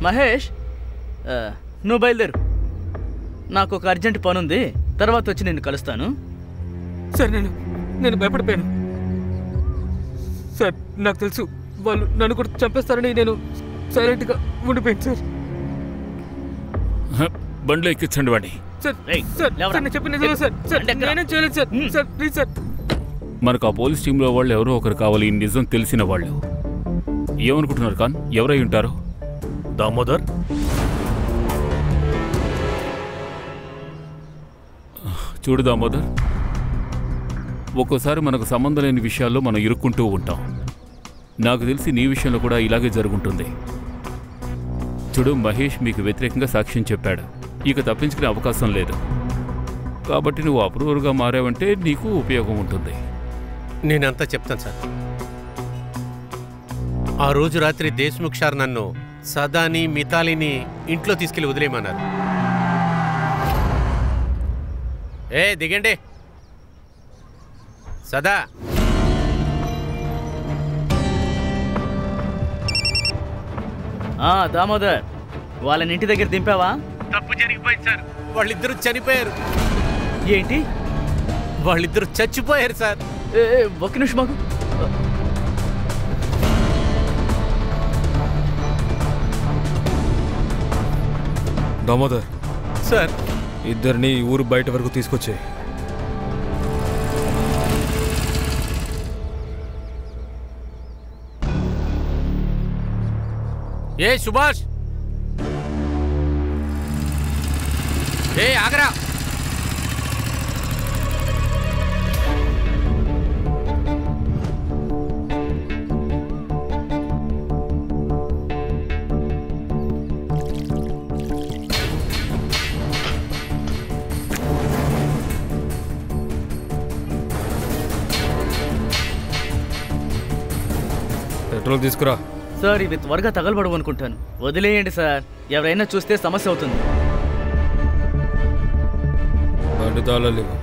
మహేష్, నువ్వు బయలుదేరు. నాకు ఒక అర్జెంట్ పని ఉంది, తర్వాత వచ్చి నేను కలుస్తాను. సార్ నేను భయపడిపోయాను సార్. నాకు తెలుసు వాళ్ళు నన్ను కూడా చంపేస్తారని నేను సైలెంట్గా ఉండిపోయాను సార్. బండ్లో ఎక్కించండి వాడిని. మనకు ఆ పోలీస్ టీంలో వాళ్ళు ఎవరో ఒకరు కావాలి, నిజం తెలిసిన వాళ్ళు. ఏమనుకుంటున్నారు ఖాన్? ఎవరై ఉంటారు? దామోదర్, చూడు దామోదర్, ఒక్కోసారి మనకు సంబంధం లేని విషయాల్లో మనం ఇరుక్కుంటూ ఉంటాం. నాకు తెలిసి నీ విషయంలో కూడా ఇలాగే జరుగుంటుంది. చూడు, మహేష్ మీకు వ్యతిరేకంగా సాక్ష్యం చెప్పాడు. ఇక తప్పించుకునే అవకాశం లేదు. కాబట్టి నువ్వు అప్రూవర్గా మారావంటే నీకు ఉపయోగం ఉంటుంది. నేనంతా చెప్తాను సార్. ఆ రోజు రాత్రి దేశ్ముఖ్ సార్ నన్ను సదాని మితాలిని ఇంట్లో తీసుకెళ్లి వదిలేయమన్నారు. దిగండి. సదా, దామోదర్, వాళ్ళని ఇంటి దగ్గర దింపావా? తప్పు జరిగిపోయింది సార్. వాళ్ళిద్దరూ చనిపోయారు. ఏంటి? వాళ్ళిద్దరూ చచ్చిపోయారు సార్. ఒక్క నిమిషం మాకు. దామోదర్ సార్, ఇద్దరిని ఊరు బయట వరకు తీసుకొచ్చే. సుభాష్, ఆగరా. పెట్రోల్ తీసుకురా. సార్, ఇవి త్వరగా తగలబడవు అనుకుంటాను. వదిలేయండి సార్, ఎవరైనా చూస్తే సమస్య అవుతుంది. బండి తాళాలు ఇవ్వు.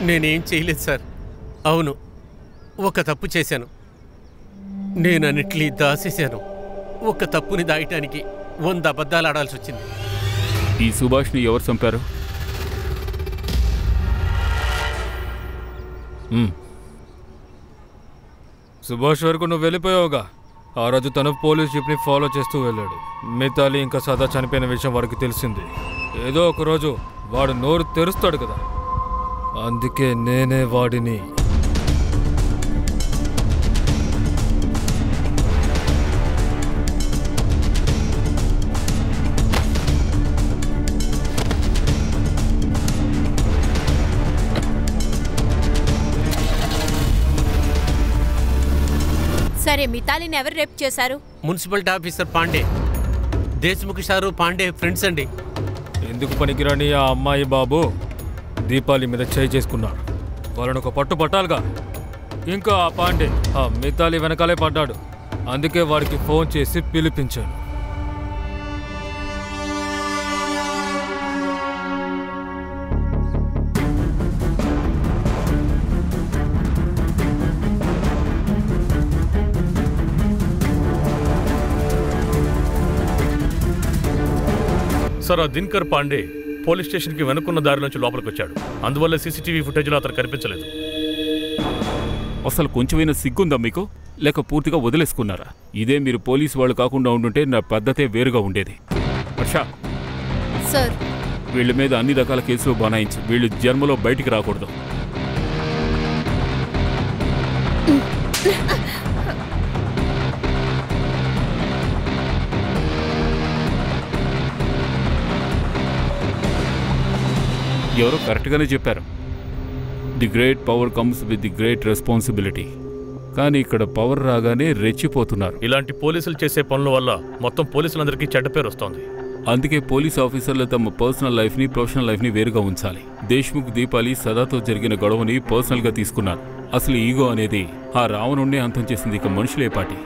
నేనేం చేయలేదు సార్. అవును, ఒక తప్పు చేశాను. నేను అన్నిటినీ దాచేశాను. ఒక తప్పుని దాయటానికి 100 అబద్ధాలు ఆడాల్సి వచ్చింది. ఈ సుభాష్ని ఎవరు చంపారు? సుభాష్ వరకు నువ్వు వెళ్ళిపోయావుగా. ఆ రోజు తను పోలీస్ జీప్ని ఫాలో చేస్తూ వెళ్ళాడు. మితాలి ఇంకా సదా చనిపోయిన విషయం వాడికి తెలిసింది. ఏదో ఒక రోజు వాడు నోరు తెరుస్తాడు కదా, అందుకే నేనే వాడిని. సరే, మితాలిని ఎవరు రేప్ చేశారు? Municipality officer Pandey. Deshmukh sir Pandey friends అండి. ఎందుకు పనికిరాని ఆ అమ్మాయి బాబు దీపాలి మీద చేయి చేసుకున్నాడు. వాళ్ళను ఒక పట్టు పట్టాలిగా. ఇంకా ఆ పాండే ఆ మితాలి వెనకాలే పడ్డాడు. అందుకే వాడికి ఫోన్ చేసి పిలిపించాను. సార్, ఆ దినకర్ పాండే పోలీస్ స్టేషన్కి వెనుకున్న దారి నుంచి లోపలికి వచ్చాడు. అందువల్ల సీసీటీవీ ఫుటేజ్లో అతను కనిపించలేదు. అసలు కొంచెమైనా సిగ్గుందా మీకు? లేక పూర్తిగా వదిలేసుకున్నారా? ఇదే మీరు పోలీసు వాళ్ళు కాకుండా ఉండుంటే నా పద్ధతే వేరుగా ఉండేది. వర్ష, సార్, వీళ్ళ మీద అన్ని రకాల కేసులు బనాయించి వీళ్ళు జన్మలో బయటికి రాకూడదు. ఎవరో కరెక్ట్గానే చెప్పారు. The great power comes with the great responsibility. కానీ ఇక్కడ పవర్ రాగానే రెచ్చిపోతున్నారు. ఇలాంటి పోలీసులు చేసే పనుల వల్ల మొత్తం పోలీసులందరికీ చెడ్డ పేరు వస్తోంది. అందుకే పోలీస్ ఆఫీసర్లు తమ పర్సనల్ లైఫ్ని ప్రొఫెషనల్ లైఫ్ని వేరుగా ఉంచాలి. దేశ్ముఖ్ దీపాలి సదాతో జరిగిన గొడవని పర్సనల్గా తీసుకున్నారు. అసలు ఈగో అనేది ఆ రావణుణ్ణే అంతం చేసింది. ఇక మనుషులే పాటి.